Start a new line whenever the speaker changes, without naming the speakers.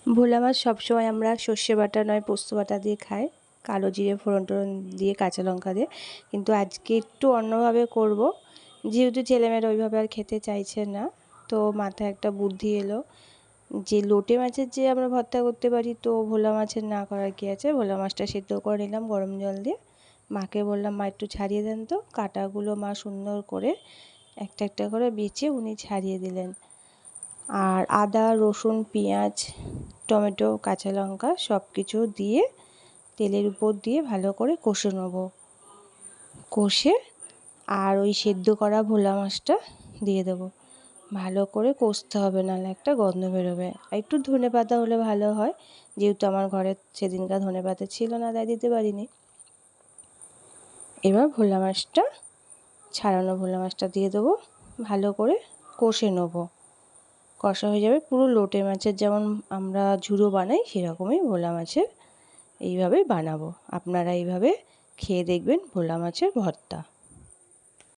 ভোলা মাছ সবসময় আমরা সর্ষে বাটা নয় পোস্ত বাটা দিয়ে খাই, কালো জিরে ফোড়ন টোড়ন দিয়ে কাঁচা লঙ্কা দিয়ে। কিন্তু আজকে একটু অন্যভাবে করব, যেহেতু ছেলেমেয়েরা ওইভাবে আর খেতে চাইছে না। তো মাথায় একটা বুদ্ধি এলো যে লোটে মাছের যে আমরা ভর্তা করতে পারি, তো ভোলা মাছের না করার কী আছে। ভোলা মাছটা সেদ্ধ করে নিলাম গরম জল দিয়ে। মাকে বললাম, মা একটু ছাড়িয়ে দেন তো। কাঁটাগুলো মা সুন্দর করে একটা একটা করে বেছে উনি ছাড়িয়ে দিলেন। আর আদা রসুন পেঁয়াজ টমেটো কাঁচা লঙ্কা সব কিছু দিয়ে তেলের উপর দিয়ে ভালো করে কষে নেব। কষে আর ওই সেদ্ধ করা ভোলা মাছটা দিয়ে দেবো। ভালো করে কষতে হবে, নাহলে একটা গন্ধ বেরোবে। আর একটু ধনেপাতা হলে ভালো হয়, যেহেতু আমার ঘরে সেদিনকার ধনেপাতা ছিল না, তাই দিতে পারিনি। এবার ভোলা মাছটা, ছাড়ানো ভোলা মাছটা দিয়ে দেবো। ভালো করে কষে নেবো। কষা হয়ে যাবে, পুরো লোটে মাছের যেমন আমরা ঝুড়ো বানাই সেরকমই ভোলা মাছের এইভাবেই বানাবো। আপনারা এইভাবে খেয়ে দেখবেন ভোলা মাছের ভর্তা।